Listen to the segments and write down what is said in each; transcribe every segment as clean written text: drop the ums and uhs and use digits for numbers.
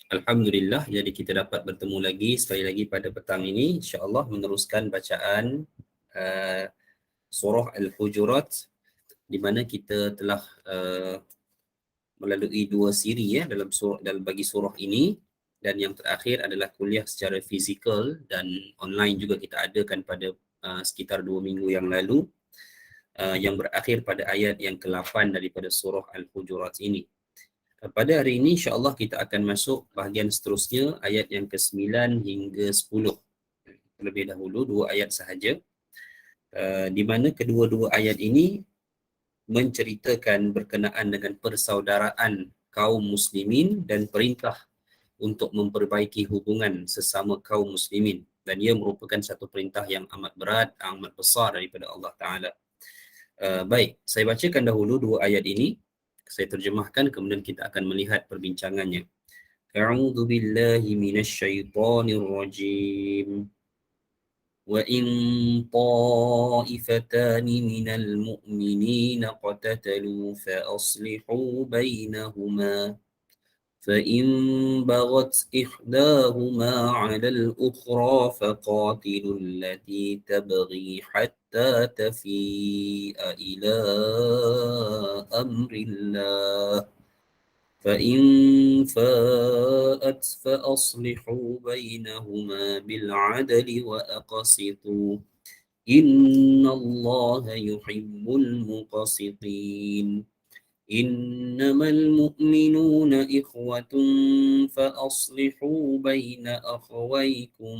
Alhamdulillah, jadi kita dapat bertemu lagi sekali lagi pada petang ini, insya-Allah meneruskan bacaan uh, surah Al-Hujurat, di mana kita telah melalui dua siri dalam bagi surah ini, dan yang terakhir adalah kuliah secara fizikal dan online juga kita adakan pada sekitar 2 minggu yang lalu, yang berakhir pada ayat yang ke-8 daripada surah Al-Hujurat ini. Pada hari ini insya-Allah kita akan masuk bahagian seterusnya, ayat yang ke-9 hingga 10. Terlebih dahulu 2 ayat sahaja, di mana kedua-dua ayat ini menceritakan berkenaan dengan persaudaraan kaum muslimin dan perintah untuk memperbaiki hubungan sesama kaum muslimin, dan ia merupakan satu perintah yang amat berat, amat besar daripada Allah Ta'ala. Baik, saya bacakan dahulu 2 ayat ini, saya terjemahkan, kemudian kita akan melihat perbincangannya. A'udzu billahi minasyaitonir rajim. وَإِن طَائِفَتَانِ مِنَ الْمُؤْمِنِينَ اقْتَتَلُوا فَأَصْلِحُوا بَيْنَهُمَا فَإِن بَغَتْ إِحْدَاهُمَا عَلَى الْأُخْرَى فَقَاتِلُوا الَّتِي تَبْغِي حَتَّى تَفِيءَ إِلَى أَمْرِ اللَّهِ فَإِن فَاءَتْ فَأَصْلِحُوا بَيْنَهُمَا بِالْعَدْلِ وَأَقْسِطُوا إِنَّ اللَّهَ يُحِبُّ الْمُقْسِطِينَ إِنَّمَا الْمُؤْمِنُونَ إِخْوَةٌ فَأَصْلِحُوا بَيْنَ أَخَوَيْكُمْ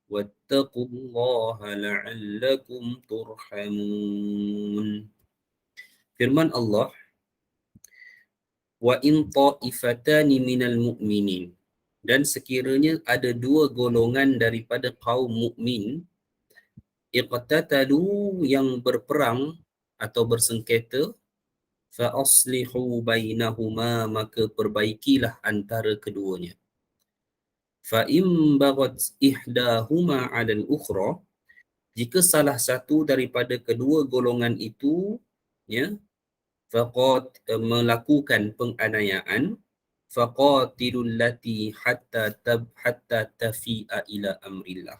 وَاتَّقُوا اللَّهَ لَعَلَّكُمْ تُرْحَمُونَ. Firman Allah, wa in ta'ifatani minal mu'minin, dan sekiranya ada 2 golongan daripada kaum mukmin, iqtatalu, yang berperang atau bersengketa, fa aslihu bainahuma, maka perbaikilah antara keduanya. Fa im baghat ihdahuma 'alal ukhra, jika salah satu daripada kedua golongan itu melakukan penganiayaan, faqatilul lati hatta tafi'a ila amrillah,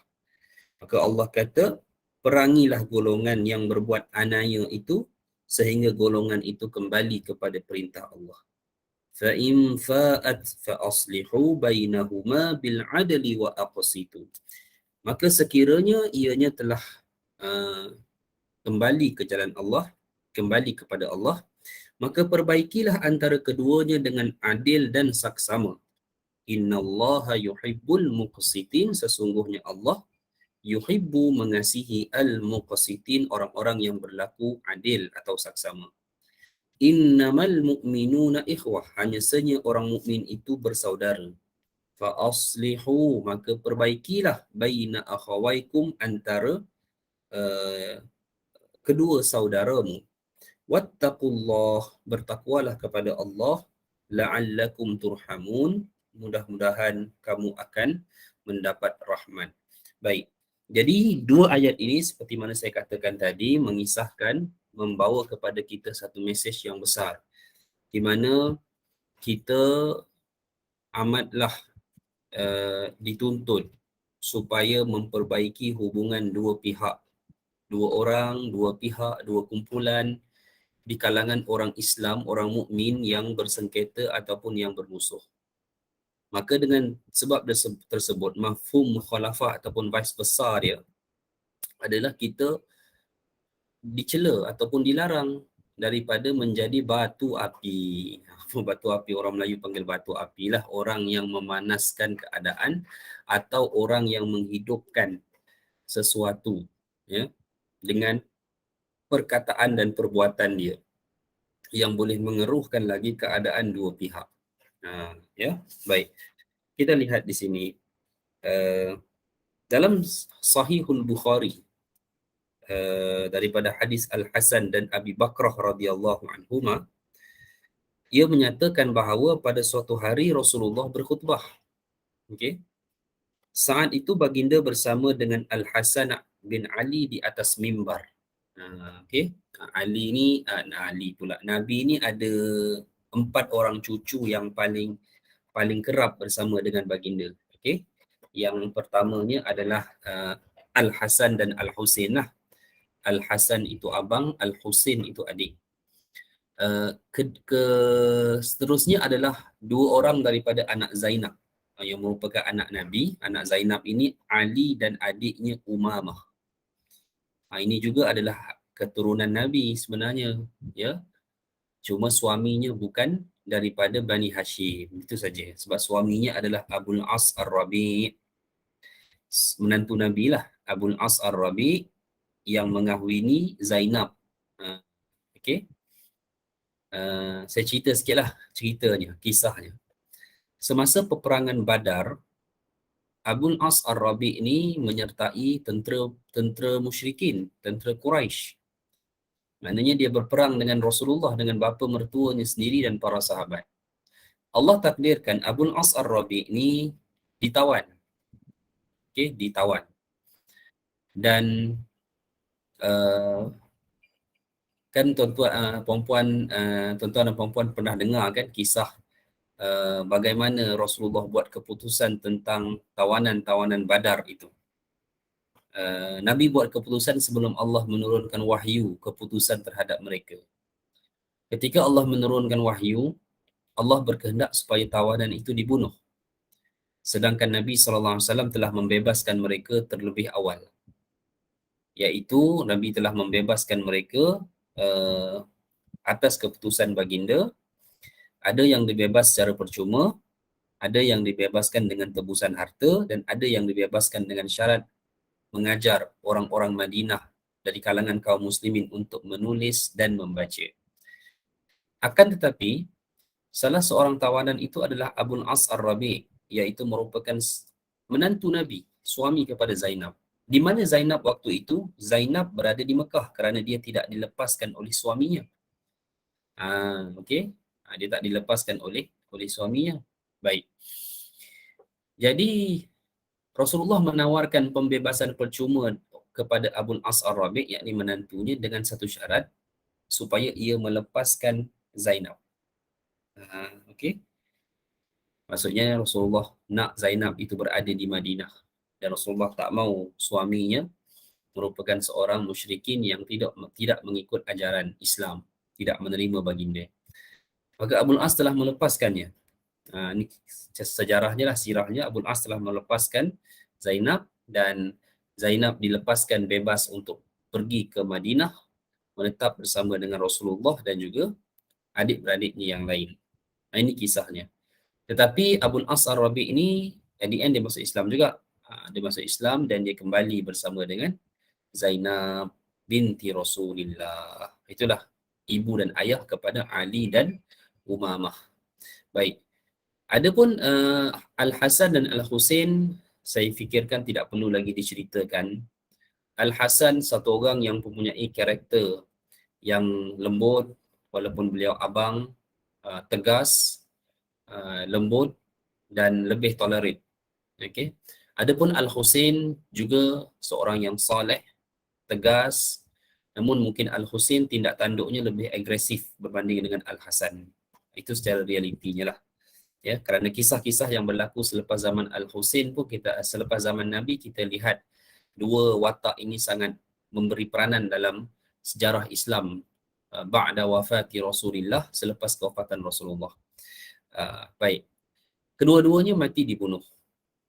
maka Allah kata, perangilah golongan yang berbuat aniaya itu sehingga golongan itu kembali kepada perintah Allah. Fa in fa'at fa aslihu bainahuma bil adli wa aqsitu, maka sekiranya ianya telah kembali ke jalan Allah, kembali kepada Allah, maka perbaikilah antara keduanya dengan adil dan saksama. Innallaha yuhibbul muqsitin, sesungguhnya Allah yuhibbu, mengasihi, al-muqsitin, orang-orang yang berlaku adil atau saksama. Innamal mu'minuna ikhwah, hanya saja orang mukmin itu bersaudara. Fa aslihu, maka perbaikilah, baina akhawaikum, antara kedua saudaramu. Wattaqullah, bertakwalah kepada Allah, la'allakum turhamun, mudah-mudahan kamu akan mendapat rahmat. Baik, jadi 2 ayat ini seperti mana saya katakan tadi, mengisahkan, membawa kepada kita satu mesej yang besar, di mana kita amatlah dituntut supaya memperbaiki hubungan dua pihak, dua orang, dua pihak, dua kumpulan di kalangan orang Islam, orang mukmin yang bersengketa ataupun yang bermusuh. Maka dengan sebab tersebut, mafhum mukhalafah ataupun vice versa dia adalah kita dicela ataupun dilarang daripada menjadi batu api. Batu api, orang Melayu panggil batu api lah, orang yang memanaskan keadaan atau orang yang menghidupkan sesuatu dengan perkataan dan perbuatan dia yang boleh mengeruhkan lagi keadaan dua pihak. Baik. Kita lihat di sini dalam Sahihul Bukhari, daripada hadis Al-Hasan dan Abi Bakrah radhiyallahu anhuma, ia menyatakan bahawa pada suatu hari Rasulullah berkhutbah. Okey. Saat itu baginda bersama dengan Al-Hasan bin Ali di atas mimbar. Okey. Nabi ni ada 4 orang cucu yang paling paling kerap bersama dengan baginda. Okey. Yang pertamanya adalah Al-Hasan dan Al-Husain lah. Al-Hasan itu abang, Al-Husain itu adik. Seterusnya adalah dua orang daripada anak Zainab yang merupakan anak Nabi. Anak Zainab ini Ali dan adiknya Umamah. Ini juga adalah keturunan Nabi sebenarnya, ya. Cuma suaminya bukan daripada Bani Hashim. Itu saja. Sebab suaminya adalah Abul As Ar-Rabi', menantu Nabi lah. Abul As Ar-Rabi' yang mengahwini Zainab. Okey. Saya cerita sikitlah ceritanya, kisahnya. Semasa peperangan Badar, Abul As Ar-Rabi' ini menyertai tentera musyrikin, tentera Quraisy. Maknanya dia berperang dengan Rasulullah, dengan bapa mertuanya sendiri dan para sahabat. Allah takdirkan Abul As Ar-Rabi' ini ditawan. Okey, ditawan. Dan kan tuan-tuan dan puan pernah dengar kan kisah bagaimana Rasulullah buat keputusan tentang tawanan-tawanan Badar itu. Nabi buat keputusan sebelum Allah menurunkan wahyu keputusan terhadap mereka. Ketika Allah menurunkan wahyu, Allah berkehendak supaya tawanan itu dibunuh. Sedangkan Nabi SAW telah membebaskan mereka terlebih awal. Iaitu Nabi telah membebaskan mereka atas keputusan baginda. Ada yang dibebas secara percuma, ada yang dibebaskan dengan tebusan harta, dan ada yang dibebaskan dengan syarat mengajar orang-orang Madinah dari kalangan kaum muslimin untuk menulis dan membaca. Akan tetapi, salah seorang tawanan itu adalah Abul As Ar-Rabi', iaitu merupakan menantu Nabi, suami kepada Zainab. Di mana Zainab waktu itu? Zainab berada di Mekah kerana dia tidak dilepaskan oleh suaminya. Okey. Dia tak dilepaskan oleh suaminya. Baik. Jadi Rasulullah menawarkan pembebasan percuma kepada Abul As Ar-Rabi', yakni menantunya, dengan satu syarat, supaya ia melepaskan Zainab. Okey. Maksudnya Rasulullah nak Zainab itu berada di Madinah, dan Rasulullah tak mahu suaminya merupakan seorang musyrikin yang tidak mengikut ajaran Islam, tidak menerima baginda. Maka Abul As telah melepaskannya. Ini sejarahnya lah, sirahnya. Abul As telah melepaskan Zainab, dan Zainab dilepaskan bebas untuk pergi ke Madinah, menetap bersama dengan Rasulullah dan juga adik-beradiknya yang lain. Ini kisahnya. Tetapi Abul As Ar-Rabi' ini at the end dia masuk Islam juga. Dia masuk Islam dan dia kembali bersama dengan Zainab binti Rasulillah. Itulah ibu dan ayah kepada Ali dan Umamah. Baik. Adapun Al-Hasan dan Al-Husain, saya fikirkan tidak perlu lagi diceritakan. Al-Hasan satu orang yang mempunyai karakter yang lembut, walaupun beliau abang, tegas, lembut dan lebih tolerate. Okey. Adapun Al-Husain juga seorang yang soleh, tegas, namun mungkin Al-Husain tindak tanduknya lebih agresif berbanding dengan Al-Hasan. Itu secara realitinya lah. Ya, kerana kisah-kisah yang berlaku selepas zaman Al-Husain pun selepas zaman Nabi, kita lihat dua watak ini sangat memberi peranan dalam sejarah Islam ba'da wafati Rasulillah, selepas kewafatan Rasulullah. Baik. Kedua-duanya mati dibunuh.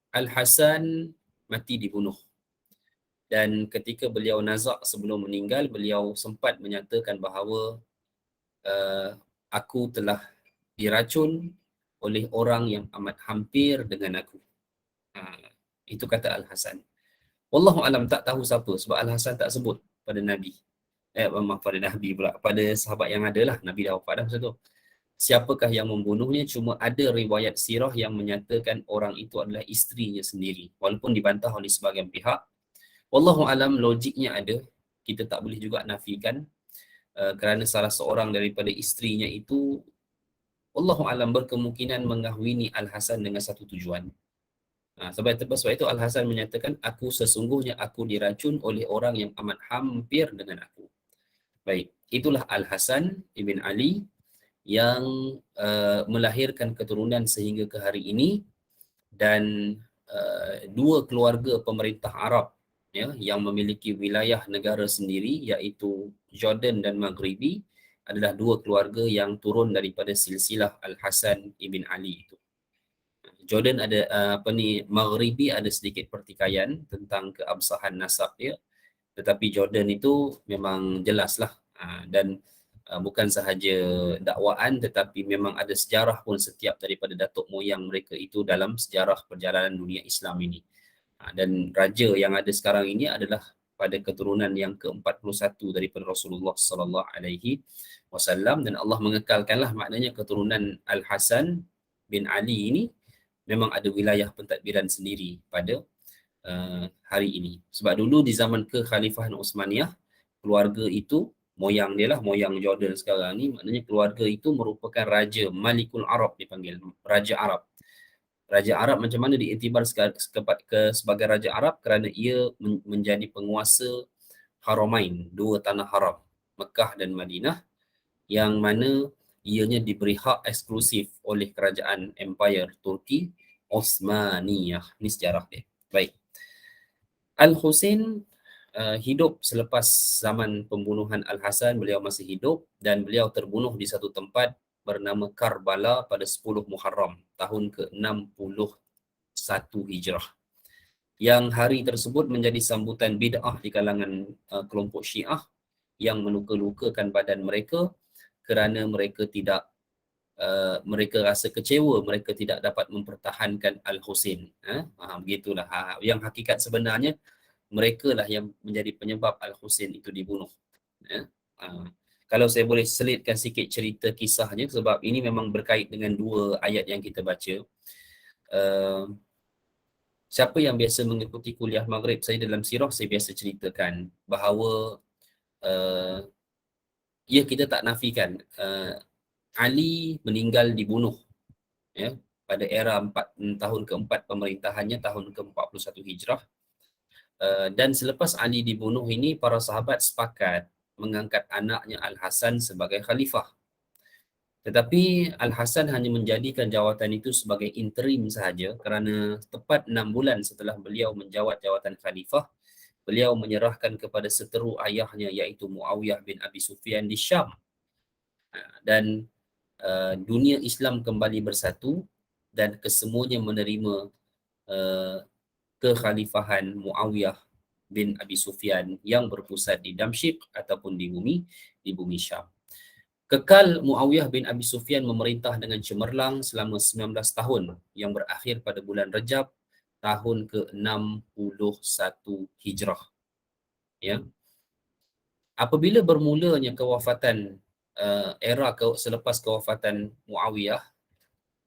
Al-Hasan mati dibunuh. Dan ketika beliau nazak sebelum meninggal, beliau sempat menyatakan bahawa aku telah diracun oleh orang yang amat hampir dengan aku. Itu kata Al-Hasan. Wallahu alam, tak tahu siapa, sebab Al-Hasan tak sebut pada Nabi. Pada Nabi pula, pada sahabat yang ada lah, Nabi dah wafat dah masa tu. Siapakah yang membunuhnya? Cuma ada riwayat sirah yang menyatakan orang itu adalah isterinya sendiri, walaupun dibantah oleh sebahagian pihak. Wallahu alam, logiknya ada, kita tak boleh juga nafikan, kerana salah seorang daripada isterinya itu Wallahu alam berkemungkinan mengahwini Al-Hasan dengan satu tujuan. Sebab itu Al-Hasan menyatakan, aku sesungguhnya aku diracun oleh orang yang amat hampir dengan aku. Baik, itulah Al-Hasan ibn Ali yang melahirkan keturunan sehingga ke hari ini, dan dua keluarga pemerintah Arab ya yang memiliki wilayah negara sendiri iaitu Jordan dan Maghribi adalah dua keluarga yang turun daripada silsilah Al-Hasan ibn Ali itu. Jordan ada Maghribi ada sedikit pertikaian tentang keabsahan nasab dia, tetapi Jordan itu memang jelaslah, dan bukan sahaja dakwaan tetapi memang ada sejarah pun setiap daripada datuk moyang mereka itu dalam sejarah perjalanan dunia Islam ini. Dan raja yang ada sekarang ini adalah pada keturunan yang ke-41 daripada Rasulullah sallallahu alaihi wasallam, dan Allah mengekalkanlah, maknanya keturunan Al-Hasan bin Ali ini memang ada wilayah pentadbiran sendiri pada hari ini. Sebab dulu di zaman kekhalifahan Uthmaniyah, keluarga itu, moyang dia lah, moyang Jordan sekarang ni, maknanya keluarga itu merupakan Raja Malikul Arab dipanggil, Raja Arab. Raja Arab macam mana diiktibar sebagai Raja Arab? Kerana ia menjadi penguasa Haramain, dua tanah haram, Mekah dan Madinah, yang mana ianya diberi hak eksklusif oleh kerajaan Empire Turki Osmaniyah. Ini sejarah dia. Baik. Al-Husain hidup selepas zaman pembunuhan Al-Hasan, beliau masih hidup dan beliau terbunuh di satu tempat bernama Karbala pada 10 Muharram tahun ke-61 Hijrah. Yang hari tersebut menjadi sambutan bid'ah di kalangan kelompok Syiah yang meluka-lukakan badan mereka kerana mereka mereka rasa kecewa mereka tidak dapat mempertahankan Al-Husain. Begitulah. Yang hakikat sebenarnya mereka lah yang menjadi penyebab Al-Husain itu dibunuh. Kalau saya boleh selitkan sikit cerita kisahnya, sebab ini memang berkait dengan dua ayat yang kita baca. Siapa yang biasa mengikuti kuliah Maghrib saya dalam sirah, saya biasa ceritakan bahawa kita tak nafikan Ali meninggal dibunuh ya pada era tahun keempat pemerintahannya, tahun ke-41 Hijrah. Dan selepas Ali dibunuh ini, para sahabat sepakat mengangkat anaknya Al-Hasan sebagai khalifah. Tetapi Al-Hasan hanya menjadikan jawatan itu sebagai interim sahaja, kerana tepat 6 bulan setelah beliau menjawat jawatan khalifah, beliau menyerahkan kepada seteru ayahnya iaitu Muawiyah bin Abi Sufyan di Syam. Dan dunia Islam kembali bersatu dan kesemuanya menerima kekhalifahan Muawiyah bin Abi Sufyan yang berpusat di Damsyik ataupun di bumi Syam. Kekal Muawiyah bin Abi Sufyan memerintah dengan cemerlang selama 19 tahun yang berakhir pada bulan Rejab tahun ke-61 Hijrah. Ya. Apabila bermulanya kewafatan selepas kewafatan Muawiyah,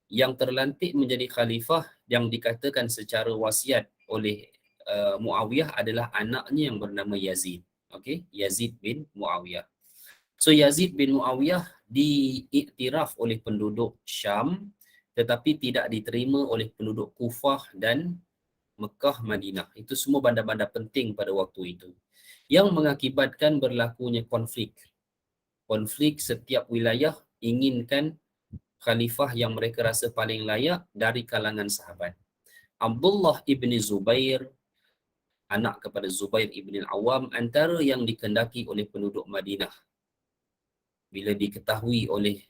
yang terlantik menjadi khalifah yang dikatakan secara wasiat oleh Muawiyah adalah anaknya yang bernama Yazid. Okey, Yazid bin Muawiyah. So Yazid bin Muawiyah diiktiraf oleh penduduk Syam tetapi tidak diterima oleh penduduk Kufah dan Mekah, Madinah. Itu semua bandar-bandar penting pada waktu itu, yang mengakibatkan berlakunya konflik. Konflik setiap wilayah inginkan khalifah yang mereka rasa paling layak dari kalangan sahabat. Abdullah ibn Zubair, anak kepada Zubair ibn al-Awwam, antara yang dikendaki oleh penduduk Madinah. Bila diketahui oleh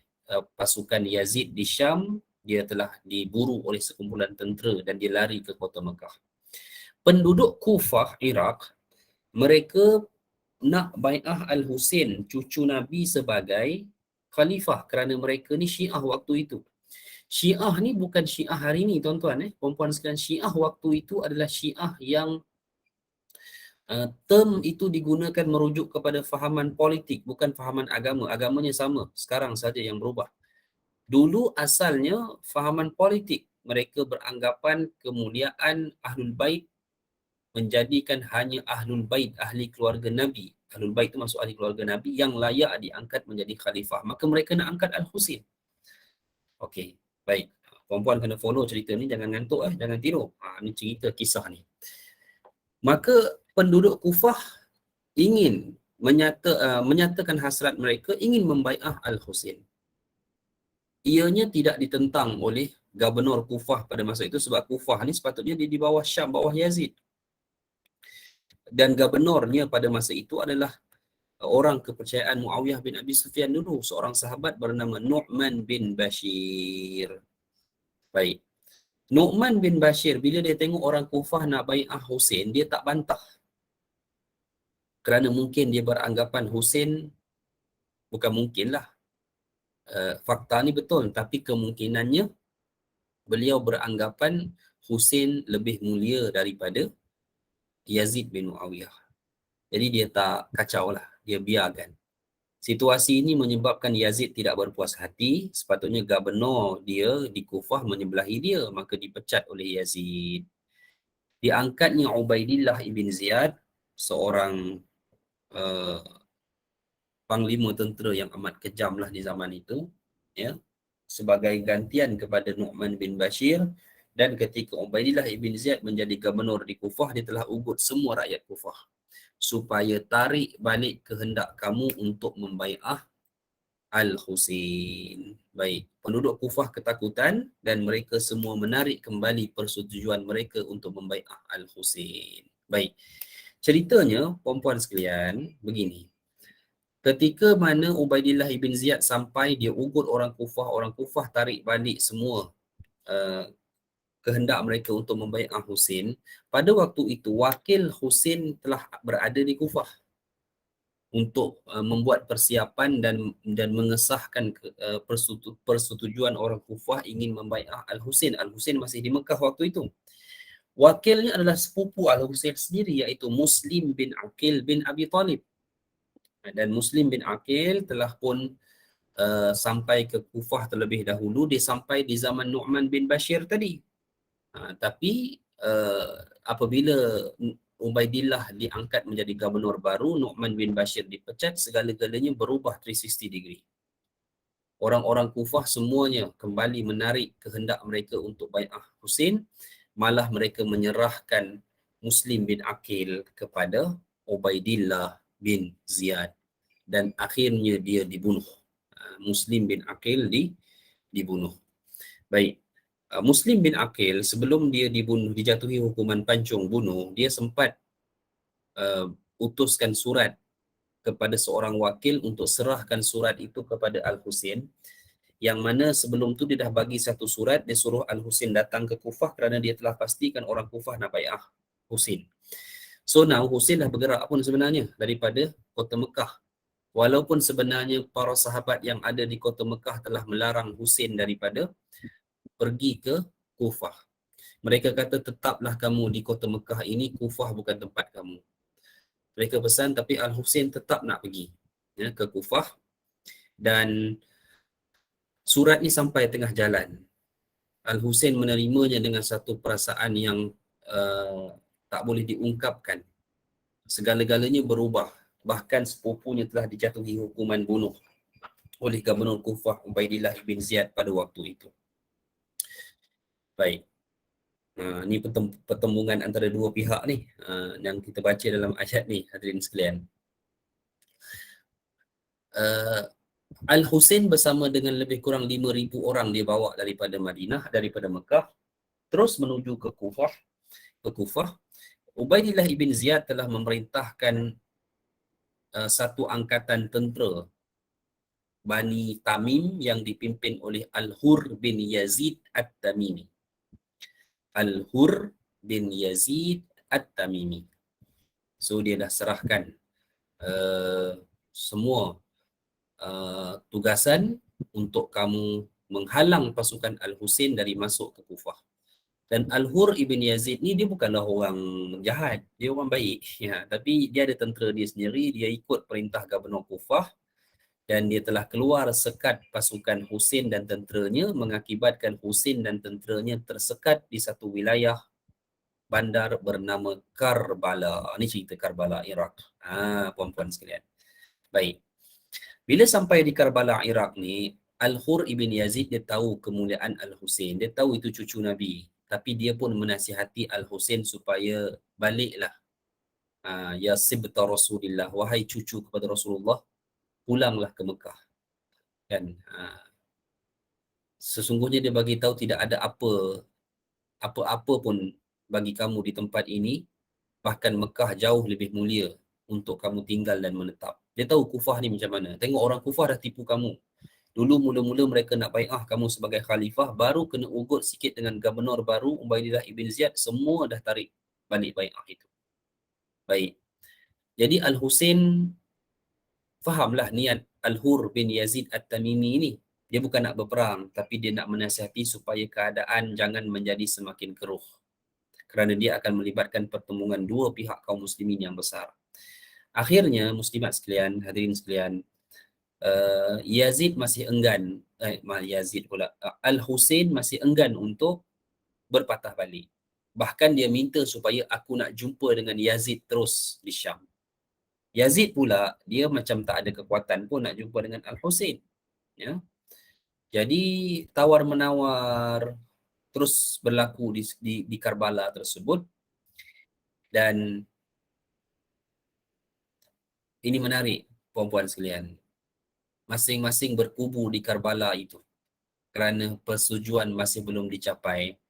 pasukan Yazid di Syam, dia telah diburu oleh sekumpulan tentera dan dia lari ke kota Mekah. Penduduk Kufah, Iraq, mereka nak bai'ah Al-Husain, cucu Nabi, sebagai khalifah kerana mereka ni Syiah waktu itu. Syiah ni bukan Syiah hari ni tuan-tuan, perempuan sekalian. Syiah waktu itu adalah Syiah yang term itu digunakan merujuk kepada fahaman politik, bukan fahaman agama. Agamanya sama, sekarang saja yang berubah. Dulu asalnya fahaman politik. Mereka beranggapan kemuliaan Ahlul Bait menjadikan hanya Ahlul Bait, ahli keluarga Nabi. Ahlul Bait itu masuk ahli keluarga Nabi yang layak diangkat menjadi khalifah. Maka mereka nak angkat Al-Husain. Okey, baik. Perempuan kena follow cerita ni, jangan ngantuk, jangan tidur. Ni cerita kisah ni. Maka penduduk Kufah ingin menyatakan hasrat mereka, ingin membai'ah Al-Husain. ianya tidak ditentang oleh gubernur Kufah pada masa itu, sebab Kufah ni sepatutnya dia di bawah Syam, bawah Yazid. Dan gubernurnya pada masa itu adalah orang kepercayaan Muawiyah bin Abi Sufyan dulu, seorang sahabat bernama Nu'man bin Bashir. Baik. Nu'man bin Bashir, bila dia tengok orang Kufah nak bai'ah Husain, dia tak bantah. Kerana mungkin dia beranggapan Husain, bukan mungkinlah, fakta ni betul, tapi kemungkinannya beliau beranggapan Husain lebih mulia daripada Yazid bin Muawiyah. Jadi dia tak kacau lah, dia biarkan. Situasi ini menyebabkan Yazid tidak berpuas hati. Sepatutnya gubernur dia di Kufah menyebelahi dia, maka dipecat oleh Yazid. Diangkatnya Ubaidillah ibn Ziyad, seorang uh, panglima tentera yang amat kejam lah di zaman itu, ya, sebagai gantian kepada Nu'man bin Bashir. Dan ketika Ubaidillah ibn Ziyad menjadi gubernur di Kufah, dia telah ugut semua rakyat Kufah supaya tarik balik kehendak kamu untuk membai'ah Al-Husain. Baik, penduduk Kufah ketakutan dan mereka semua menarik kembali persetujuan mereka untuk membai'ah Al-Husain. Baik, ceritanya, puan-puan sekalian, begini. Ketika mana Ubaidillah ibn Ziyad sampai, dia ugut orang Kufah tarik balik semua kehendak mereka untuk membai'ah Husain. Pada waktu itu, wakil Husain telah berada di Kufah untuk membuat persiapan dan mengesahkan persetujuan orang Kufah ingin membai'ah Al-Husain. Al-Husain masih di Mekah waktu itu. Wakilnya adalah sepupu Al-Husain sendiri, iaitu Muslim bin Aqil bin Abi Talib. Dan Muslim bin Aqil telah pun sampai ke Kufah terlebih dahulu. Dia sampai di zaman Nu'man bin Bashir tadi. Tapi apabila Ubaidillah diangkat menjadi gubernur baru, Nu'man bin Bashir dipecat, segala-galanya berubah 360 degree. Orang-orang Kufah semuanya kembali menarik kehendak mereka untuk bai'ah Husain, malah mereka menyerahkan Muslim bin Aqil kepada Ubaidillah bin Ziyad, dan akhirnya dia dibunuh. Muslim bin Aqil dibunuh. Baik. Muslim bin Aqil, sebelum dia dibunuh, dijatuhi hukuman pancung bunuh, dia sempat utuskan surat kepada seorang wakil untuk serahkan surat itu kepada Al-Husain, yang mana sebelum tu dia dah bagi satu surat, dia suruh Al-Husain datang ke Kufah kerana dia telah pastikan orang Kufah nak bai'ah Husain. So now Husain dah bergerak pun sebenarnya daripada kota Mekah. Walaupun sebenarnya para sahabat yang ada di kota Mekah telah melarang Husain daripada pergi ke Kufah. Mereka kata, tetaplah kamu di kota Mekah ini, Kufah bukan tempat kamu. Mereka pesan, tapi Al-Husain tetap nak pergi, ya, ke Kufah. Dan surat ni sampai tengah jalan, Al-Husain menerimanya dengan satu perasaan yang tak boleh diungkapkan. Segala-galanya berubah. Bahkan sepupunya telah dijatuhi hukuman bunuh oleh gubernur Kufah Ubaidillah ibn Ziyad pada waktu itu. Baik. Ni pertembungan antara dua pihak ni yang kita baca dalam ayat ni, hadirin sekalian. Al-Husain bersama dengan lebih kurang 5,000 orang dia bawa daripada Madinah, daripada Mekah, terus menuju ke Kufah. Ubaidillah ibn Ziyad telah memerintahkan satu angkatan tentera Bani Tamim yang dipimpin oleh Al-Hur bin Yazid At-Tamimi. Al-Hur bin Yazid At-Tamimi. So dia dah serahkan semua tugasan untuk kamu menghalang pasukan Al-Husain dari masuk ke Kufah. Dan Al-Hur ibn Yazid ni dia bukanlah orang jahat, dia orang baik, ya, tapi dia ada tentera dia sendiri, dia ikut perintah gubernur Kufah, dan dia telah keluar sekat pasukan Husain dan tenteranya, mengakibatkan Husain dan tenteranya tersekat di satu wilayah bandar bernama Karbala. Ini cerita Karbala, Iraq. Puan-puan sekalian. Baik. Bila sampai di Karbala, Iraq ni, Al-Hur ibn Yazid dia tahu kemuliaan Al-Husain. Dia tahu itu cucu Nabi. Tapi dia pun menasihati Al-Husain supaya baliklah. Ya sibta Rasulillah, wahai cucu kepada Rasulullah, pulanglah ke Mekah. Kan? Sesungguhnya dia bagi tahu tidak ada apa-apa pun bagi kamu di tempat ini, bahkan Mekah jauh lebih mulia untuk kamu tinggal dan menetap. Dia tahu Kufah ni macam mana. Tengok orang Kufah dah tipu kamu. Dulu mula-mula mereka nak bai'ah kamu sebagai khalifah, baru kena ugut sikit dengan gubernur baru Ubaidillah ibn Ziyad, semua dah tarik balik bai'ah itu. Baik. Jadi Al-Husain fahamlah niat Al-Hur bin Yazid At-Tamimi ini. Dia bukan nak berperang, tapi dia nak menasihati supaya keadaan jangan menjadi semakin keruh. Kerana dia akan melibatkan pertemuan dua pihak kaum muslimin yang besar. Akhirnya, muslimat sekalian, hadirin sekalian, Yazid masih enggan, Yazid pula, Al-Husain masih enggan untuk berpatah balik. Bahkan dia minta supaya aku nak jumpa dengan Yazid terus di Syam. Yazid pula, dia macam tak ada kekuatan pun nak jumpa dengan Al-Husain. Ya. Jadi, tawar-menawar terus berlaku di Karbala tersebut. Dan ini menarik, puan-puan sekalian. Masing-masing berkubu di Karbala itu. Kerana persetujuan masih belum dicapai.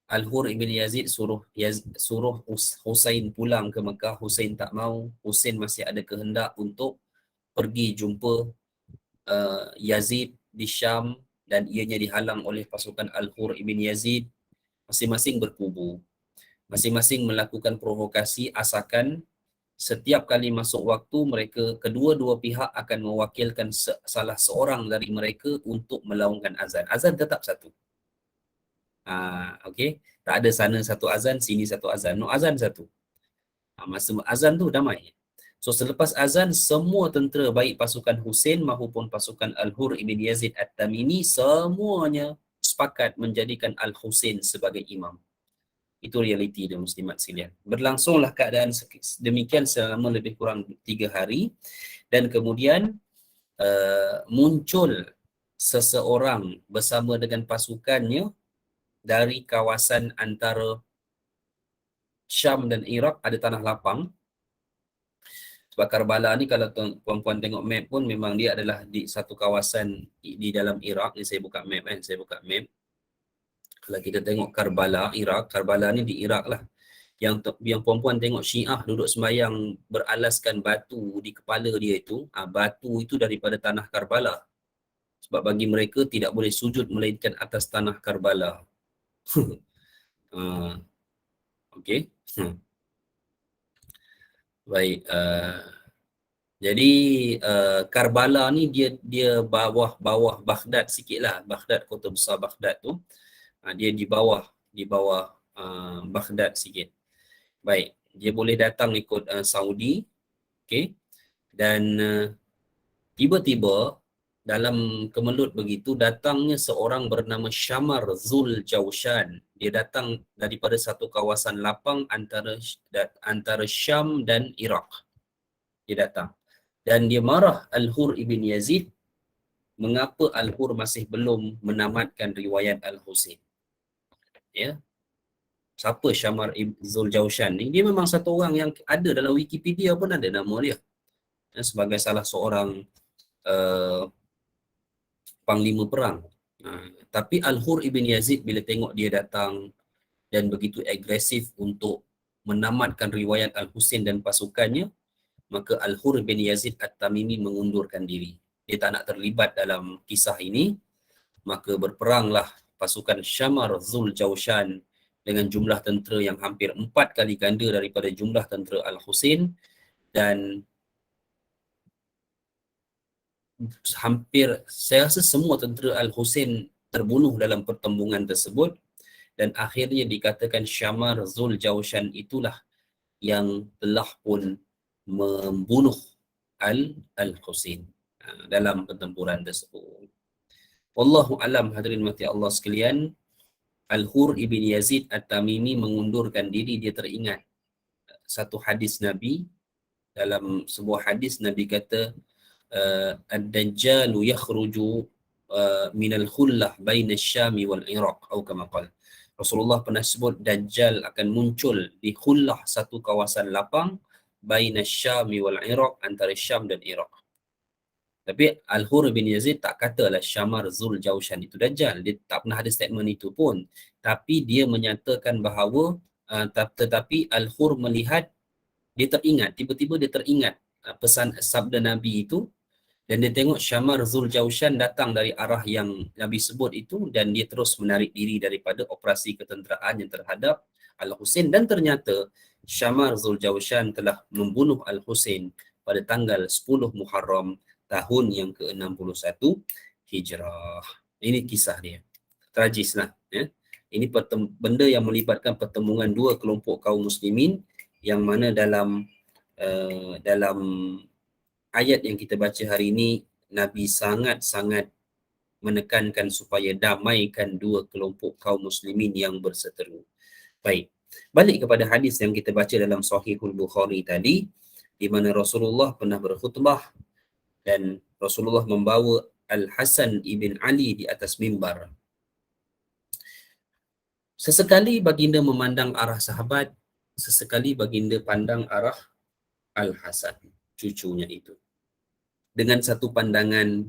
Al-Hur ibn Yazid suruh Husain pulang ke Mekah. Husain tak mau. Husain masih ada kehendak untuk pergi jumpa Yazid di Syam, dan ianya dihalang oleh pasukan Al-Hur ibn Yazid. Masing-masing berkubu. Masing-masing melakukan provokasi asalkan setiap kali masuk waktu mereka, kedua-dua pihak akan mewakilkan salah seorang dari mereka untuk melaungkan azan. Azan tetap satu. Okey, tak ada sana satu azan, sini satu azan. No, azan satu. Masa azan tu damai. So selepas azan, semua tentera baik pasukan Husain maupun pasukan Al-Hur ibn Yazid At-Tamimi semuanya sepakat menjadikan Al-Husain sebagai imam. Itu realiti dia, muslimat sekalian. Berlangsunglah keadaan demikian selama lebih kurang 3 hari, dan kemudian muncul seseorang bersama dengan pasukannya dari kawasan antara Syam dan Iraq. Ada tanah lapang. Sebab Karbala ni kalau puan-puan tengok map pun memang dia adalah di satu kawasan di dalam Iraq. Ni saya buka map saya buka map. Kalau kita tengok Karbala, Iraq, Karbala ni di Iraq lah. Yang puan-puan tengok Syiah duduk sembahyang beralaskan batu di kepala dia itu, batu itu daripada tanah Karbala. Sebab bagi mereka tidak boleh sujud melainkan atas tanah Karbala. Okey. Baik. Jadi Karbala ni dia bawah Baghdad sikitlah. Baghdad, kota besar Baghdad tu. Dia di bawah Baghdad sikit. Baik, dia boleh datang ikut Saudi. Okey. Dan tiba-tiba dalam kemelut begitu datangnya seorang bernama Syamar Zul Jaushan. Dia datang daripada satu kawasan lapang antara Syam dan Iraq. Dia datang. Dan dia marah Al-Hur ibn Yazid mengapa Al-Hur masih belum menamatkan riwayat Al-Husain. Ya. Siapa Syamar Zul Jaushan ni? Dia memang satu orang yang ada dalam Wikipedia pun ada nama dia. Sebagai salah seorang panglima perang. Tapi Al-Hur ibn Yazid bila tengok dia datang dan begitu agresif untuk menamatkan riwayat Al-Husain dan pasukannya, maka Al-Hur ibn Yazid At-Tamimi mengundurkan diri. Dia tak nak terlibat dalam kisah ini, maka berperanglah pasukan Syamar Zul Jaushan dengan jumlah tentera yang hampir 4 kali ganda daripada jumlah tentera Al-Husain, dan hampir saya rasa semua tentera Al-Husain terbunuh dalam pertembungan tersebut, dan akhirnya dikatakan Syamar Zul Jaushan itulah yang telah pun membunuh Al-Husain dalam pertempuran tersebut. Wallahu alam, hadirin mati Allah sekalian. Al-Hur ibn Yazid At-Tamimi mengundurkan diri. Dia teringat satu hadis Nabi. Dalam sebuah hadis Nabi kata, Ad-Dajjalu yakhruju minal khullah baina Syami wal Iraq, atau kama qala. Rasulullah pernah sebut Dajjal akan muncul di khullah, satu kawasan lapang, baina Syami wal Iraq, antara Syam dan Iraq. Tapi Al-Hur bin Yazid tak katalah Syamar Zul Jaushan itu Dajjal. Dia tak pernah ada statement itu pun. Tapi dia menyatakan bahawa tetapi Al-Hur melihat, dia teringat, tiba-tiba dia teringat pesan sabda Nabi itu, dan dia tengok Syamar Zul Jaushan datang dari arah yang Nabi sebut itu, dan dia terus menarik diri daripada operasi ketenteraan yang terhadap Al-Husain, dan ternyata Syamar Zul Jaushan telah membunuh Al-Husain pada tanggal 10 Muharram tahun yang ke-61 Hijrah. Ini kisah dia. Tragis lah. Ya. Ini benda yang melibatkan pertemuan dua kelompok kaum muslimin, yang mana dalam ayat yang kita baca hari ini, Nabi sangat-sangat menekankan supaya damaikan dua kelompok kaum muslimin yang berseteru. Baik, balik kepada hadis yang kita baca dalam Sahihul Bukhari tadi, di mana Rasulullah pernah berkhutbah dan Rasulullah membawa Al-Hasan ibn Ali di atas mimbar. Sesekali baginda memandang arah sahabat, sesekali baginda pandang arah Al-Hasan, cucunya itu, dengan satu pandangan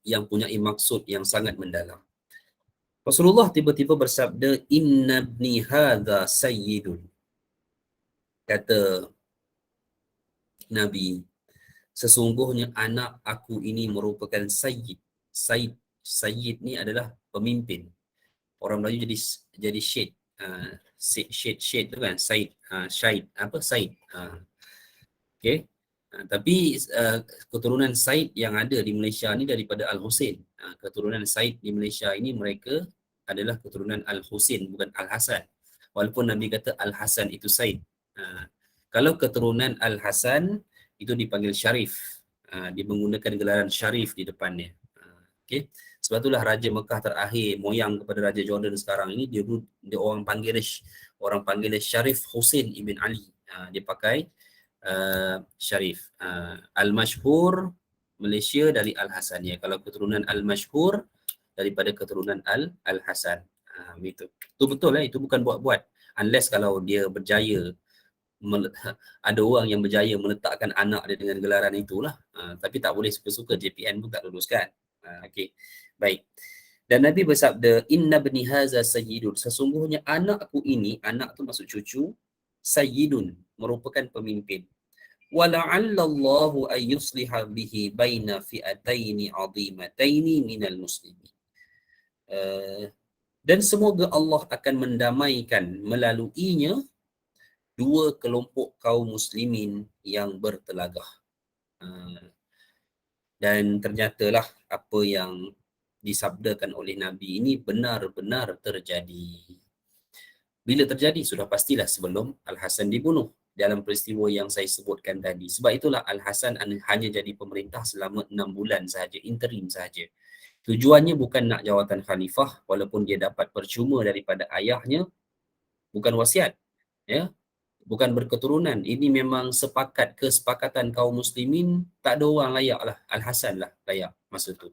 yang punya maksud yang sangat mendalam. Rasulullah tiba-tiba bersabda, "Inna ibni hadha sayyidun." Kata Nabi, sesungguhnya anak aku ini merupakan sayyid. Sayyid ni adalah pemimpin. Orang Melayu jadi syed. Syed tu kan, Said. Syed, apa Said. Okay. Tapi keturunan Said yang ada di Malaysia ni daripada Al-Husain. Keturunan Said di Malaysia ini mereka adalah keturunan Al-Husain, bukan Al-Hasan. Walaupun Nabi kata Al-Hasan itu Said. Kalau keturunan Al-Hasan itu dipanggil Syarif. Dia menggunakan gelaran Syarif di depannya. Okay. Sebab itulah Raja Mekah terakhir, moyang kepada Raja Jordan sekarang ini, dia orang panggil Syarif Husain ibn Ali. Dia pakai Syarif. Al-Mashhur Malaysia dari Al-Hasan, ya. Kalau keturunan Al-Mashhur daripada keturunan Al-Hasan. Itu betul lah, itu bukan buat-buat. Unless kalau dia berjaya, ada orang yang berjaya meletakkan anak dia dengan gelaran itulah. Tapi tak boleh suka-suka, JPN pun tak luluskan. Okey. Baik. Dan Nabi bersabda, "Inna ibni hadza sayyidun." Sesungguhnya anakku ini, anak tu maksud cucu, sayyidun, merupakan pemimpin. Wala'alla Allahu an yusliha bihi baina fi'ataini 'azimataini minal muslimin. Dan semoga Allah akan mendamaikan melaluinya dua kelompok kaum muslimin yang bertelagah. Dan ternyatalah apa yang disabdakan oleh Nabi ini benar-benar terjadi. Bila terjadi? Sudah pastilah sebelum Al-Hasan dibunuh dalam peristiwa yang saya sebutkan tadi. Sebab itulah Al-Hasan hanya jadi pemerintah selama 6 bulan sahaja, interim sahaja. Tujuannya bukan nak jawatan khalifah, walaupun dia dapat percuma daripada ayahnya, bukan wasiat, ya, bukan berketurunan. Ini memang kesepakatan kaum muslimin, tak ada orang layak lah, Al-Hasan lah layak masa tu.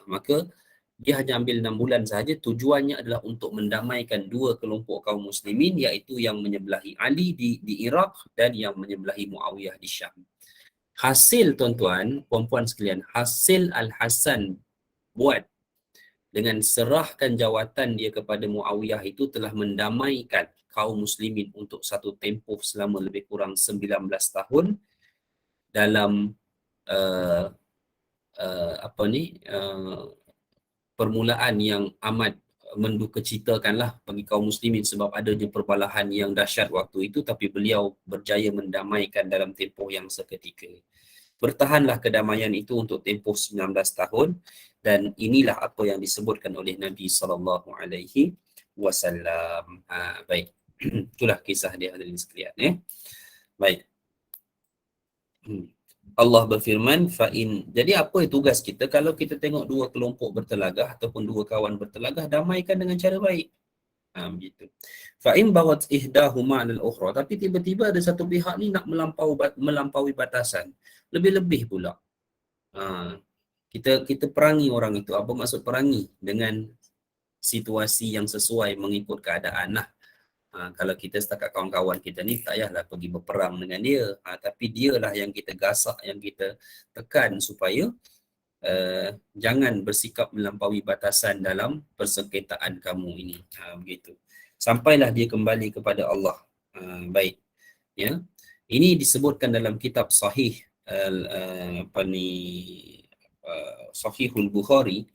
Maka dia hanya ambil 6 bulan sahaja. Tujuannya adalah untuk mendamaikan dua kelompok kaum muslimin, iaitu yang menyebelahi Ali di Iraq dan yang menyebelahi Muawiyah di Syam. Hasil, tuan-tuan, puan-puan sekalian, hasil Al-Hasan buat dengan serahkan jawatan dia kepada Muawiyah itu telah mendamaikan kaum muslimin untuk satu tempoh selama lebih kurang 19 tahun dalam permulaan yang amat mendukacitakanlah bagi kaum muslimin sebab adanya perbalahan yang dahsyat waktu itu, tapi beliau berjaya mendamaikan dalam tempoh yang seketika. Bertahanlah kedamaian itu untuk tempoh 19 tahun, dan inilah apa yang disebutkan oleh Nabi SAW. Baik, itulah kisah dia, hadirin sekalian. Baik. Allah berfirman, jadi apa tugas kita kalau kita tengok dua kelompok bertelagah ataupun dua kawan bertelagah, damaikan dengan cara baik. Begitu. Fa'in bagat ihdahuma 'alal ukhra, tapi tiba-tiba ada satu pihak ni nak melampaui batasan, lebih-lebih pula. Kita perangi orang itu. Apa maksud perangi? Dengan situasi yang sesuai mengikut keadaan lah. Kalau kita setakat kawan-kawan kita ni tak payahlah pergi berperang dengan dia, tapi dialah yang kita gasak, yang kita tekan supaya jangan bersikap melampaui batasan dalam persengketaan kamu ini. Begitu. Sampailah dia kembali kepada Allah. Baik. Ya. Ini disebutkan dalam kitab Sahih Sahihul Bukhari.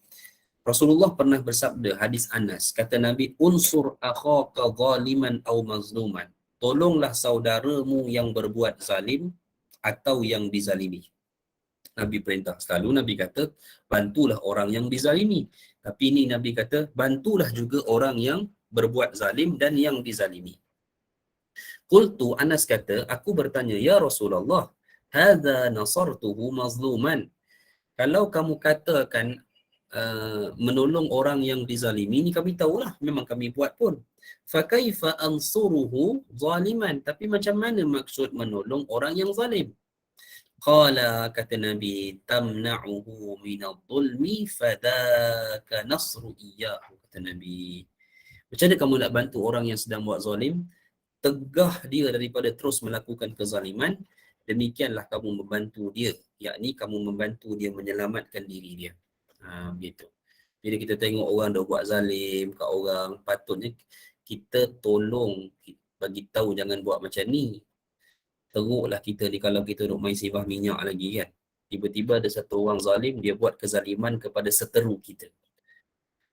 Rasulullah pernah bersabda, hadis Anas, kata Nabi, unsur akhaka zaliman aw mazluman. Tolonglah saudaramu yang berbuat zalim atau yang dizalimi. Nabi perintah. Selalu Nabi kata, bantulah orang yang dizalimi. Tapi ini Nabi kata, bantulah juga orang yang berbuat zalim dan yang dizalimi. Qultu, Anas kata, aku bertanya, ya Rasulullah, hadza nasartuhu mazluman. Kalau kamu katakan menolong orang yang dizalimi, ni kami tahulah, memang kami buat pun. Fakaifa ansuruhu zaliman. Tapi macam mana maksud menolong orang yang zalim? Qala, kata Nabi, tamna'uhu minadh-dhulmi fadhaka nasru iyyahu, kata Nabi. Macam mana kamu nak bantu orang yang sedang buat zalim? Tegah dia daripada terus melakukan kezaliman, demikianlah kamu membantu dia, yakni kamu membantu dia menyelamatkan diri dia. Begitu. Bila kita tengok orang dah buat zalim kat orang, patutnya kita tolong, bagi tahu jangan buat macam ni. Teruklah kita ni kalau kita duk main sibah minyak lagi kan. Tiba-tiba ada satu orang zalim, dia buat kezaliman kepada seteru kita.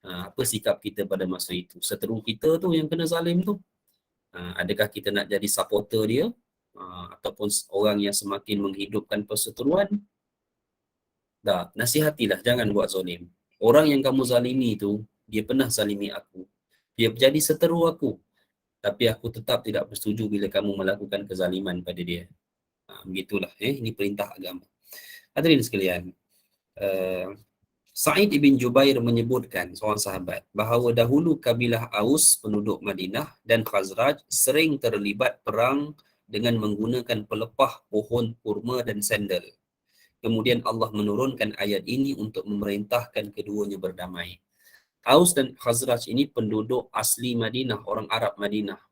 Apa sikap kita pada masa itu? Seteru kita tu yang kena zalim tu, adakah kita nak jadi supporter dia? Ataupun orang yang semakin menghidupkan perseteruan? Tak, nasihatilah, jangan buat zalim. Orang yang kamu zalimi tu, dia pernah zalimi aku. Dia jadi seteru aku. Tapi aku tetap tidak bersetuju bila kamu melakukan kezaliman pada dia. Begitulah, ini perintah agama. Hadirin sekalian, Sa'id ibn Jubair menyebutkan, seorang sahabat, bahawa dahulu kabilah Aus penduduk Madinah dan Khazraj sering terlibat perang dengan menggunakan pelepah pohon kurma dan sandal. Kemudian Allah menurunkan ayat ini untuk memerintahkan keduanya berdamai. Aus dan Khazraj ini penduduk asli Madinah, orang Arab Madinah,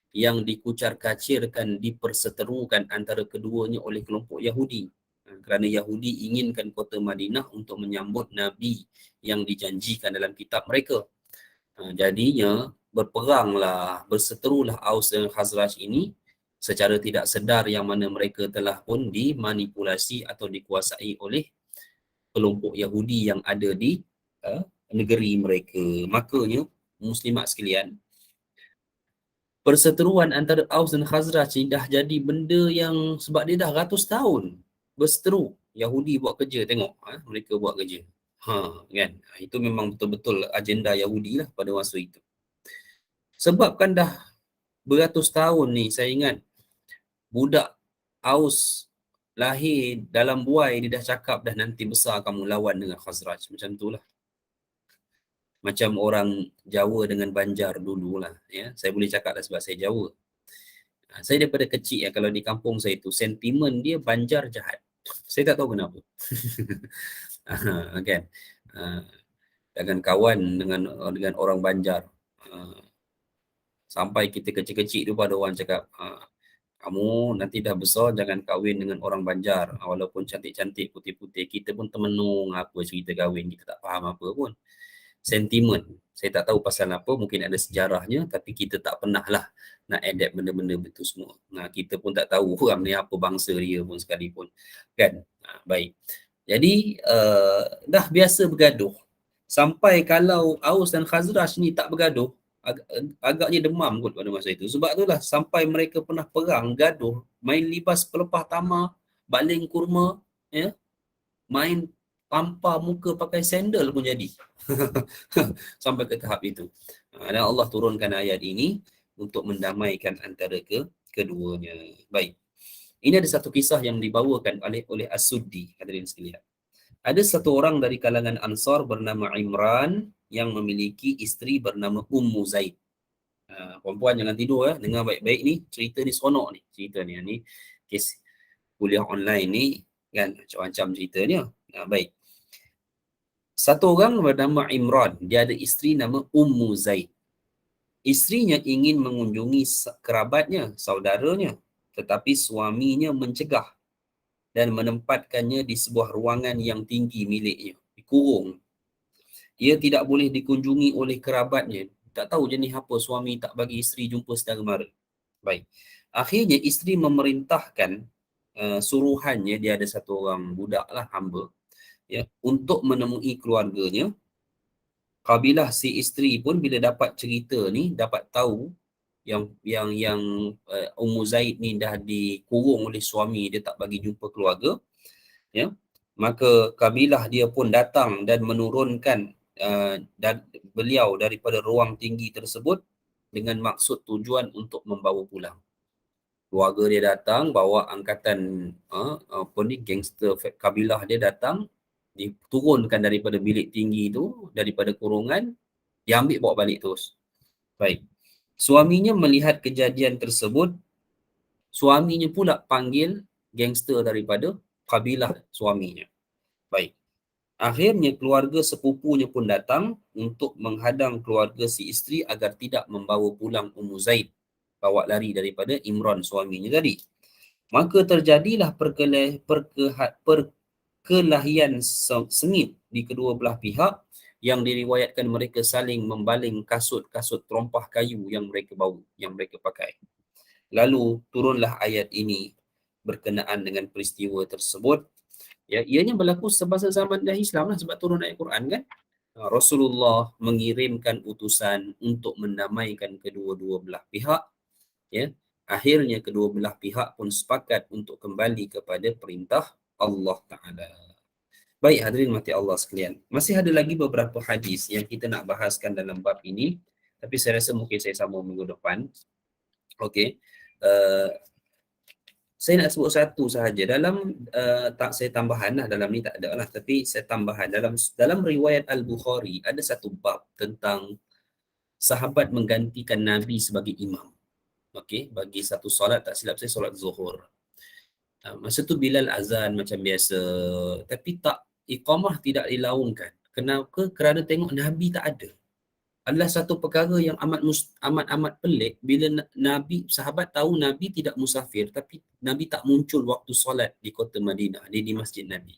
yang dikucar-kacirkan, diperseterukan antara keduanya oleh kelompok Yahudi. Kerana Yahudi inginkan kota Madinah untuk menyambut Nabi yang dijanjikan dalam kitab mereka. Jadinya berperanglah, berseterulah Aus dan Khazraj ini secara tidak sedar, yang mana mereka telah pun dimanipulasi atau dikuasai oleh kelompok Yahudi yang ada di negeri mereka. Makanya, muslimat sekalian, perseteruan antara Aus dan Khazraj ni dah jadi benda yang, sebab dia dah ratus tahun berseteru. Yahudi buat kerja, tengok mereka buat kerja. Kan? Itu memang betul-betul agenda Yahudi lah pada masa itu. Sebab kan dah beratus tahun ni, saya ingat budak Aus lahir dalam buai, dia dah cakap dah nanti besar kamu lawan dengan Khazraj. Macam tu lah. Macam orang Jawa dengan Banjar dululah. Ya. Saya boleh cakap dah sebab saya Jawa. Saya daripada kecil, kalau di kampung saya tu, sentimen dia Banjar jahat. Saya tak tahu kenapa. Kan? Dengan kawan dengan orang Banjar. Sampai kita kecil-kecil tu pada orang cakap, kamu nanti dah besar jangan kahwin dengan orang Banjar. Walaupun cantik-cantik, putih-putih, kita pun termenung apa cerita kahwin, kita tak faham apa pun. Sentimen. Saya tak tahu pasal apa, mungkin ada sejarahnya, tapi kita tak pernah lah nak adapt benda-benda betul semua. Kita pun tak tahu orang ni apa bangsa dia pun sekalipun. Kan? Baik. Jadi, dah biasa bergaduh. Sampai kalau Aus dan Khazraj ni tak bergaduh, agaknya demam kot pada masa itu. Sebab itulah sampai mereka pernah perang, gaduh, main libas pelepah tamar, baling kurma, ya, main tampar muka pakai sandal pun jadi. Sampai ke tahap itu. Dan Allah turunkan ayat ini untuk mendamaikan antara keduanya. Baik. Ini ada satu kisah yang dibawakan oleh As-Suddi, hadirin sekalian. Ada satu orang dari kalangan Ansar bernama Imran yang memiliki isteri bernama Ummu Zaid. Perempuan jangan tidur ya, dengar baik-baik ni, cerita ni seronok ni. Cerita ni kes kuliah online ni kan, macam-macam ceritanya. Baik. Satu orang bernama Imran, dia ada isteri nama Ummu Zaid. Isterinya ingin mengunjungi kerabatnya, saudaranya, tetapi suaminya mencegah dan menempatkannya di sebuah ruangan yang tinggi miliknya, dikurung. Ia tidak boleh dikunjungi oleh kerabatnya. Tak tahu jenis apa suami tak bagi isteri jumpa saudara mara. Baik. Akhirnya isteri memerintahkan suruhannya, dia ada satu orang budak lah, hamba, ya, untuk menemui keluarganya. Kabilah si isteri pun bila dapat cerita ni, dapat tahu yang Ummu Zaid ni dah dikurung oleh suami, dia tak bagi jumpa keluarga, ya, maka kabilah dia pun datang dan menurunkan dan beliau daripada ruang tinggi tersebut dengan maksud tujuan untuk membawa pulang. Keluarga dia datang bawa angkatan gangster kabilah dia datang, diturunkan daripada bilik tinggi tu, daripada kurungan, diambil bawa balik terus. Baik. Suaminya melihat kejadian tersebut, suaminya pula panggil gangster daripada kabilah suaminya. Baik. Akhirnya keluarga sepupunya pun datang untuk menghadang keluarga si isteri agar tidak membawa pulang Ummu Zaid, bawa lari daripada Imran suaminya tadi. Maka terjadilah perkelahian sengit di kedua belah pihak, yang diriwayatkan mereka saling membaling kasut-kasut terompah kayu yang mereka bawa, yang mereka pakai. Lalu turunlah ayat ini berkenaan dengan peristiwa tersebut. Ya, ianya berlaku semasa zaman dah Islam lah, sebab turun ayat Quran kan. Rasulullah mengirimkan utusan untuk mendamaikan kedua-dua belah pihak, ya. Akhirnya kedua belah pihak pun sepakat untuk kembali kepada perintah Allah Ta'ala. Baik hadirin mati Allah sekalian, masih ada lagi beberapa hadis yang kita nak bahaskan dalam bab ini, tapi saya rasa mungkin saya sambung minggu depan. Okey. Saya nak sebut satu sahaja dalam tak saya tambahan lah, dalam ni tak ada lah, tapi saya tambahan dalam riwayat Al-Bukhari ada satu bab tentang sahabat menggantikan Nabi sebagai imam. Okey, bagi satu solat, tak silap saya solat Zuhur. Masa tu Bilal azan macam biasa, tapi tak, iqamah tidak dilaungkan. Kenapa? Kerana tengok Nabi tak ada. Adalah satu perkara yang amat pelik bila Nabi, sahabat tahu Nabi tidak musafir, tapi Nabi tak muncul waktu solat di kota Madinah, di masjid Nabi.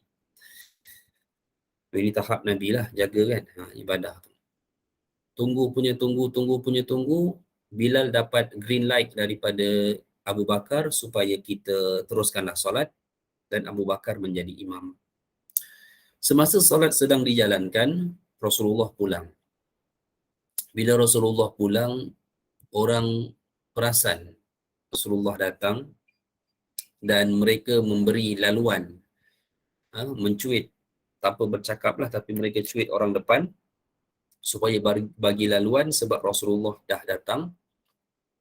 Ini tahap Nabi lah, jaga kan ibadah tu. Tunggu, Bilal dapat green light daripada Abu Bakar supaya kita teruskanlah solat, dan Abu Bakar menjadi imam. Semasa solat sedang dijalankan, Rasulullah pulang. Bila Rasulullah pulang, orang perasan Rasulullah datang dan mereka memberi laluan, mencuit, tanpa bercakap lah, tapi mereka cuit orang depan supaya bagi laluan sebab Rasulullah dah datang.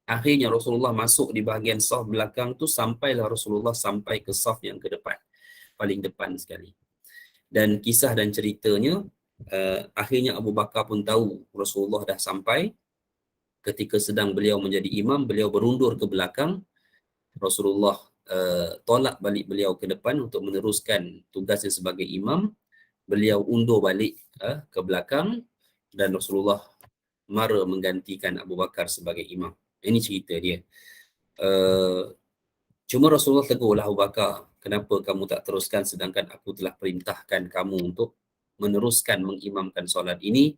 Akhirnya Rasulullah masuk di bahagian saf belakang tu, sampailah Rasulullah sampai ke saf yang ke depan, paling depan sekali. Dan kisah dan ceritanya, akhirnya Abu Bakar pun tahu Rasulullah dah sampai. Ketika sedang beliau menjadi imam, beliau berundur ke belakang. Rasulullah tolak balik beliau ke depan untuk meneruskan tugasnya sebagai imam. Beliau undur balik ke belakang, dan Rasulullah mara menggantikan Abu Bakar sebagai imam. Ini cerita dia. Cuma Rasulullah tegurlah Abu Bakar, kenapa kamu tak teruskan sedangkan aku telah perintahkan kamu untuk meneruskan mengimamkan solat ini?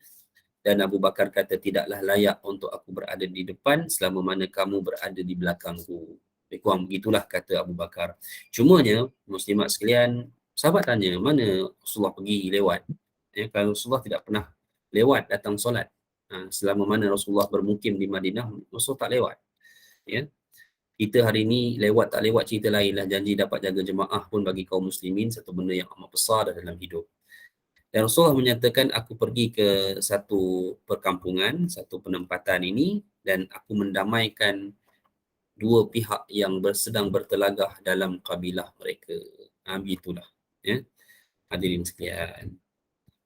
Dan Abu Bakar kata, tidaklah layak untuk aku berada di depan selama mana kamu berada di belakangku. Kurang begitulah kata Abu Bakar. Cumanya, muslimat sekalian, sahabat tanya, mana Rasulullah pergi lewat? Kalau Rasulullah tidak pernah lewat datang solat, selama mana Rasulullah bermukim di Madinah, Rasulullah tak lewat. Ya. Kita hari ini lewat tak lewat cerita lain lah. Janji dapat jaga jemaah pun bagi kaum muslimin satu benda yang amat besar dalam hidup. Dan Rasulullah menyatakan, aku pergi ke satu perkampungan, satu penempatan ini, dan aku mendamaikan dua pihak yang sedang bertelagah dalam kabilah mereka. Begitulah. Ya. Hadirin sekalian,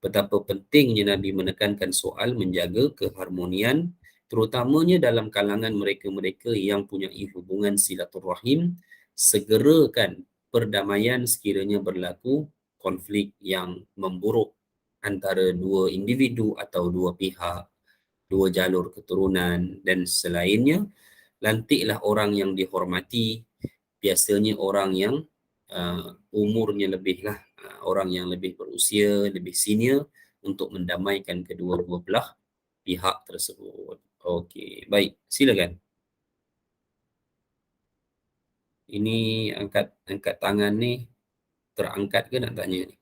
betapa pentingnya Nabi menekankan soal menjaga keharmonian, terutamanya dalam kalangan mereka-mereka yang punya hubungan silaturahim. Segerakan perdamaian sekiranya berlaku konflik yang memburuk antara dua individu atau dua pihak. dua jalur keturunan dan selainnya. Lantiklah orang yang dihormati, biasanya orang yang umurnya lebih lah, orang yang lebih berusia, lebih senior, untuk mendamaikan kedua-dua belah pihak tersebut. Okey, baik, silakan. Ini angkat tangan ni terangkat ke nak tanya ni?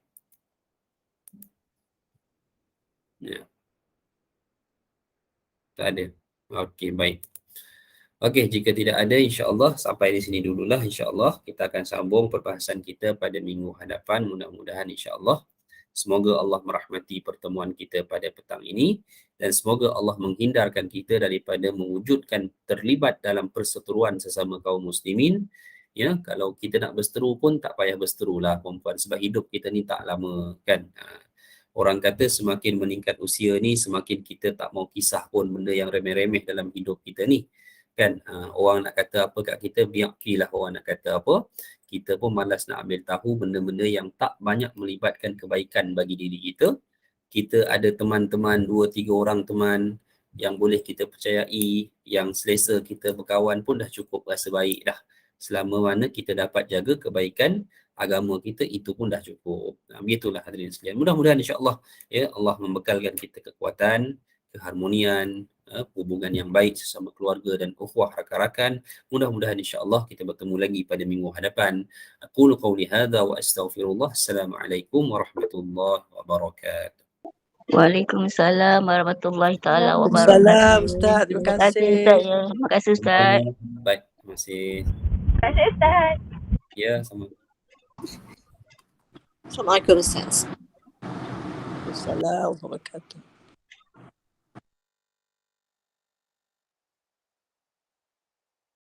Ya, tak ada. Okey, baik. Okey, jika tidak ada, insya-Allah sampai di sini dululah. Insya-Allah kita akan sambung perbahasan kita pada minggu hadapan, mudah-mudahan insya-Allah. Semoga Allah merahmati pertemuan kita pada petang ini dan semoga Allah menghindarkan kita daripada mewujudkan terlibat dalam perseteruan sesama kaum muslimin. Ya, kalau kita nak berseteru pun tak payah berseterulah puan-puan, sebab hidup kita ni tak lama kan. Orang kata semakin meningkat usia ni, semakin kita tak mau kisah pun benda yang remeh-remeh dalam hidup kita ni. Kan, orang nak kata apa kat kita, biarkilah orang nak kata apa. Kita pun malas nak ambil tahu benda-benda yang tak banyak melibatkan kebaikan bagi diri kita. Kita ada teman-teman, 2-3 orang teman yang boleh kita percayai, yang selesa kita berkawan pun dah cukup rasa baik dah. Selama mana kita dapat jaga kebaikan agama kita, itu pun dah cukup. Begitulah hadirin sekalian. Mudah-mudahan insya-Allah ya Allah membekalkan kita kekuatan, keharmonian, hubungan yang baik sesama keluarga dan ukhuwah rakan-rakan. Mudah-mudahan insya-Allah kita bertemu lagi pada minggu hadapan. Aqulu qawli hadza wa astaghfirullah. Assalamualaikum warahmatullahi wabarakatuh. Waalaikumsalam warahmatullahi taala Waalaikumsalam, wabarakatuh. Ustaz. Terima Terima kasih kasih. Ustaz ya. Terima kasih Ustaz. Baik, terima kasih. Terima kasih Ustaz. Ya, sama. Assalamualaikum Ustaz. Assalamualaikum warahmatullahi wabarakatuh.